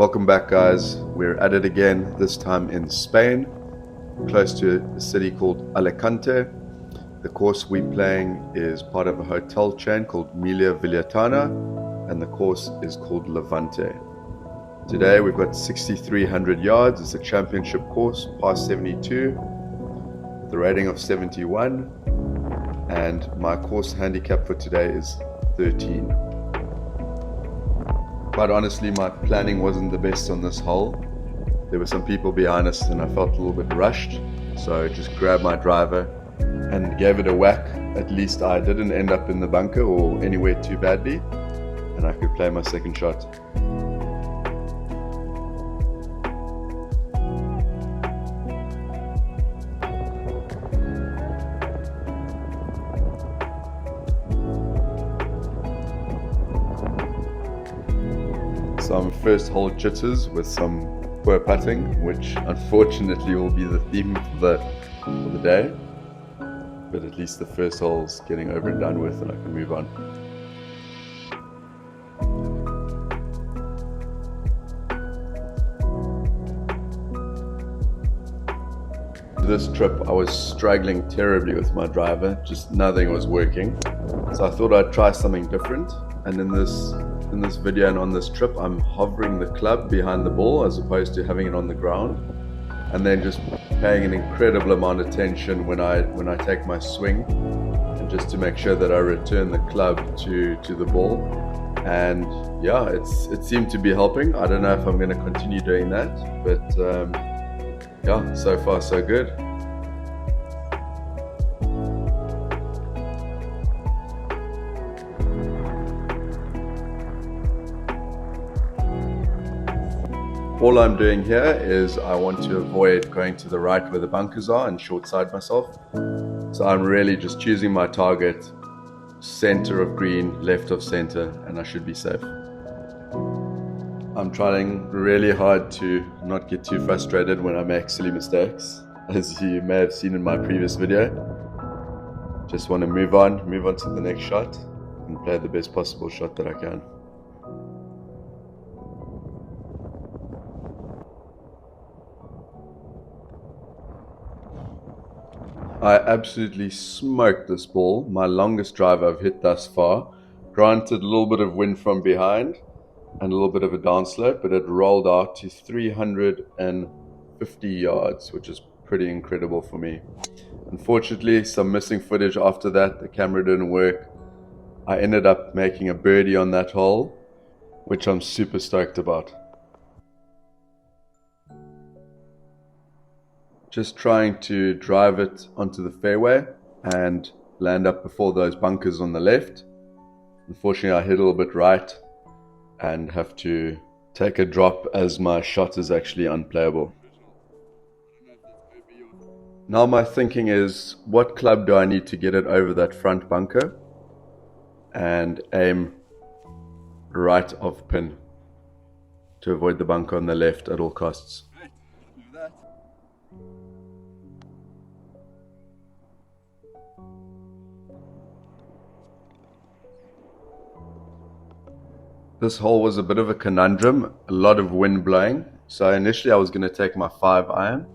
Welcome back, guys. We're at it again, this time in Spain, close to a city called Alicante. The course we're playing is part of a hotel chain called Melia Villaitana, and the course is called Levante. Today we've got 6,300 yards. It's a championship course, par 72, with a rating of 71, and my course handicap for today is 13. Quite honestly, my planning wasn't the best on this hole. There were some people behind us and I felt a little bit rushed, so I just grabbed my driver and gave it a whack. At least I didn't end up in the bunker or anywhere too badly, and I could play my second shot. Some first hole jitters with some poor putting, which unfortunately will be the theme for the day. But at least the first hole's getting over and done with and I can move on. This trip I was struggling terribly with my driver, just nothing was working. So I thought I'd try something different, and in this video and on this trip I'm hovering the club behind the ball as opposed to having it on the ground, and then just paying an incredible amount of attention when I take my swing, and just to make sure that I return the club to the ball. And yeah, it seemed to be helping. I don't know if I'm going to continue doing that, but yeah, so far so good. All I'm doing here is I want to avoid going to the right where the bunkers are and short side myself. So I'm really just choosing my target, center of green, left of center, and I should be safe. I'm trying really hard to not get too frustrated when I make silly mistakes, as you may have seen in my previous video. Just want to move on to the next shot and play the best possible shot that I can. I absolutely smoked this ball, my longest drive I've hit thus far. Granted, a little bit of wind from behind and a little bit of a downslope, but it rolled out to 350 yards, which is pretty incredible for me. Unfortunately, some missing footage after that, the camera didn't work. I ended up making a birdie on that hole, which I'm super stoked about. Just trying to drive it onto the fairway and land up before those bunkers on the left. Unfortunately, I hit a little bit right and have to take a drop as my shot is actually unplayable. Now my thinking is, what club do I need to get it over that front bunker and aim right of pin to avoid the bunker on the left at all costs. This hole was a bit of a conundrum, a lot of wind blowing. So initially I was going to take my 5-iron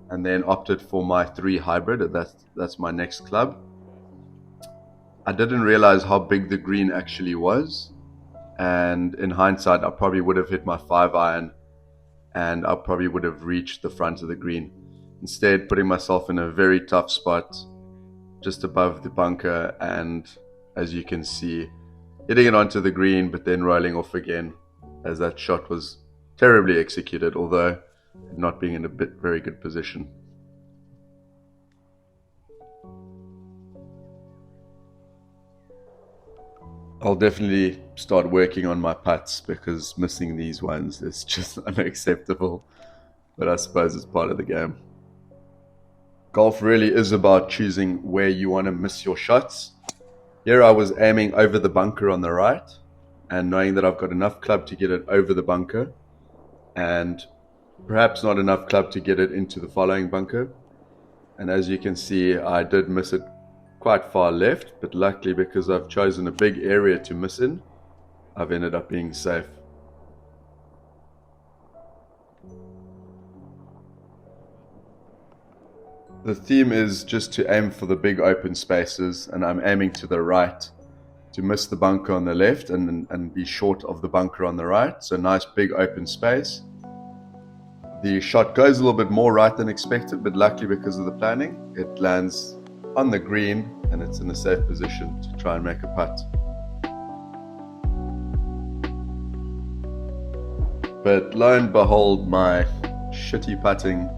and then opted for my 3 hybrid. That's my next club. I didn't realize how big the green actually was. And in hindsight, I probably would have hit my 5-iron and I probably would have reached the front of the green. Instead, putting myself in a very tough spot just above the bunker, and as you can see, hitting it onto the green, but then rolling off again, as that shot was terribly executed, although not being in a very good position. I'll definitely start working on my putts, because missing these ones is just unacceptable, but I suppose it's part of the game. Golf really is about choosing where you want to miss your shots. Here I was aiming over the bunker on the right and knowing that I've got enough club to get it over the bunker and perhaps not enough club to get it into the following bunker. And as you can see, I did miss it quite far left, but luckily, because I've chosen a big area to miss in, I've ended up being safe. The theme is just to aim for the big open spaces, and I'm aiming to the right to miss the bunker on the left and be short of the bunker on the right. So nice big open space. The shot goes a little bit more right than expected, but luckily because of the planning, it lands on the green and it's in a safe position to try and make a putt. But lo and behold, my shitty putting,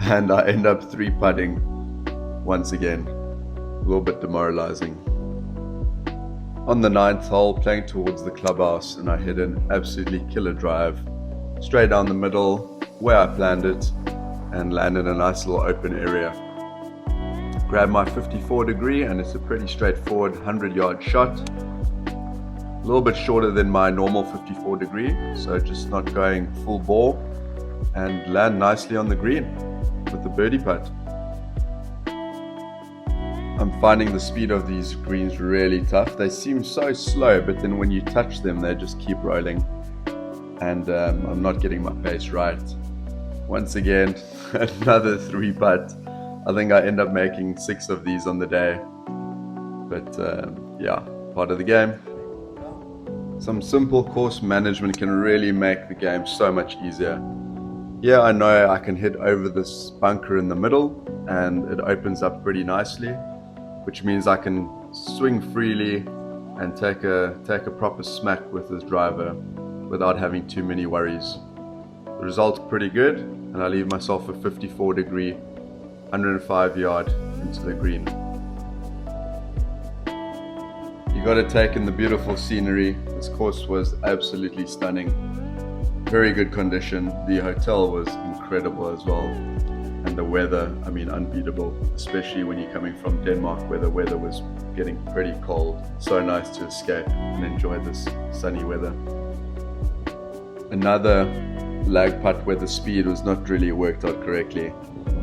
and I end up 3-putting once again. A little bit demoralizing. On the 9th hole, playing towards the clubhouse, and I hit an absolutely killer drive straight down the middle where I planned it and landed a nice little open area. Grab my 54 degree, and it's a pretty straightforward 100-yard shot. A little bit shorter than my normal 54 degree, so just not going full bore, and land nicely on the green with the birdie putt. I'm finding the speed of these greens really tough. They seem so slow, but then when you touch them, they just keep rolling. And I'm not getting my pace right. Once again, another 3-putt. I think I end up making 6 of these on the day. But yeah, part of the game. Some simple course management can really make the game so much easier. Yeah, I know I can hit over this bunker in the middle and it opens up pretty nicely, which means I can swing freely and take a proper smack with this driver without having too many worries. The result's pretty good, and I leave myself a 54 degree, 105 yard into the green. You got to take in the beautiful scenery. This course was absolutely stunning. Very good condition. The hotel was incredible as well. And the weather, I mean, unbeatable, especially when you're coming from Denmark where the weather was getting pretty cold. So nice to escape and enjoy this sunny weather. Another lag putt where the speed was not really worked out correctly.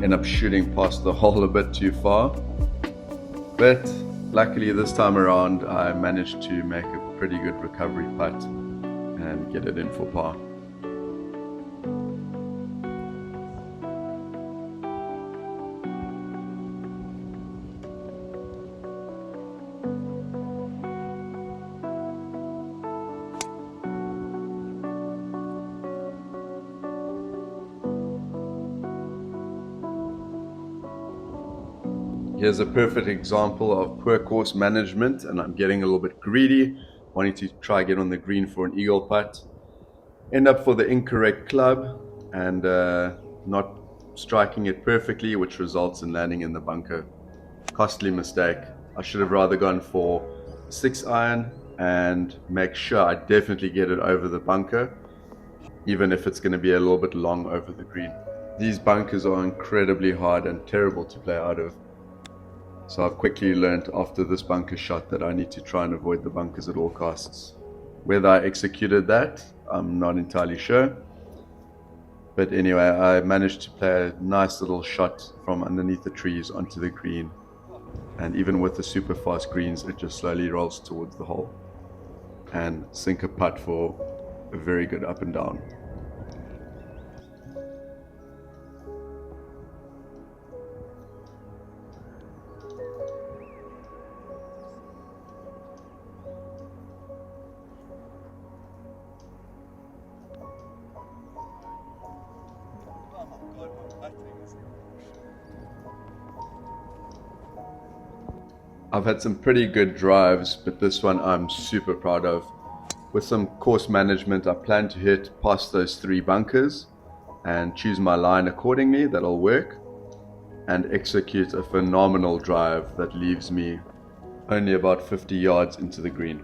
End up shooting past the hole a bit too far. But luckily this time around I managed to make a pretty good recovery putt and get it in for par. Here's a perfect example of poor course management, and I'm getting a little bit greedy, wanting to try get on the green for an eagle putt. End up for the incorrect club and not striking it perfectly, which results in landing in the bunker. Costly mistake. I should have rather gone for 6-iron and make sure I definitely get it over the bunker, even if it's going to be a little bit long over the green. These bunkers are incredibly hard and terrible to play out of. So I've quickly learned after this bunker shot that I need to try and avoid the bunkers at all costs. Whether I executed that, I'm not entirely sure. But anyway, I managed to play a nice little shot from underneath the trees onto the green. And even with the super fast greens, it just slowly rolls towards the hole. And sink a putt for a very good up and down. I've had some pretty good drives, but this one I'm super proud of. With some course management, I plan to hit past those 3 bunkers and choose my line accordingly. That'll work, and execute a phenomenal drive that leaves me only about 50 yards into the green.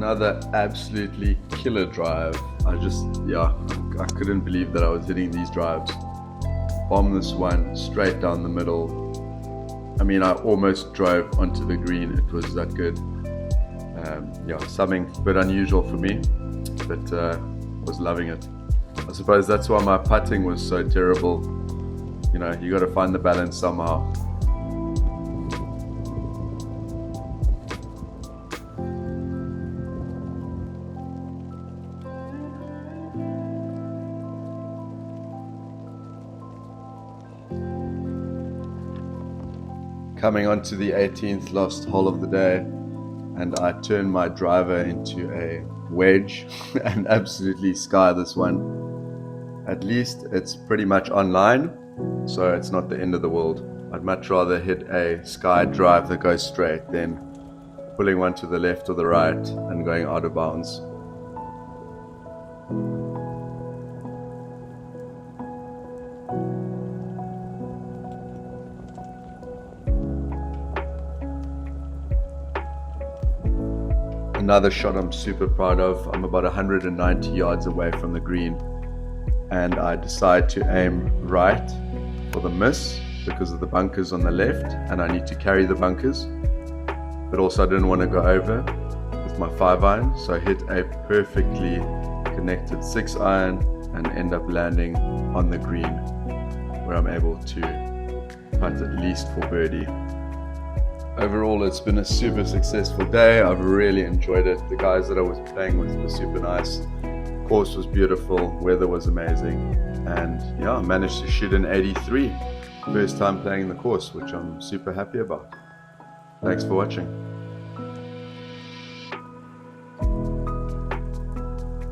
Another absolutely killer drive. I couldn't believe that I was hitting these drives. Bomb this one straight down the middle. I mean, I almost drove onto the green. It was that good. Something a bit unusual for me, but was loving it. I suppose that's why my putting was so terrible. You know, you got to find the balance somehow. Coming on to the 18th last hole of the day, and I turned my driver into a wedge and absolutely sky this one. At least it's pretty much online, so it's not the end of the world. I'd much rather hit a sky drive that goes straight than pulling one to the left or the right and going out of bounds. Another shot I'm super proud of. I'm about 190 yards away from the green, and I decide to aim right for the miss because of the bunkers on the left, and I need to carry the bunkers, but also I didn't want to go over with my 5-iron, so I hit a perfectly connected 6-iron and end up landing on the green where I'm able to putt at least for birdie. Overall, it's been a super successful day. I've really enjoyed it. The guys that I was playing with were super nice. Course was beautiful, weather was amazing, and I managed to shoot an 83. First time playing the course, which I'm super happy about. Thanks for watching.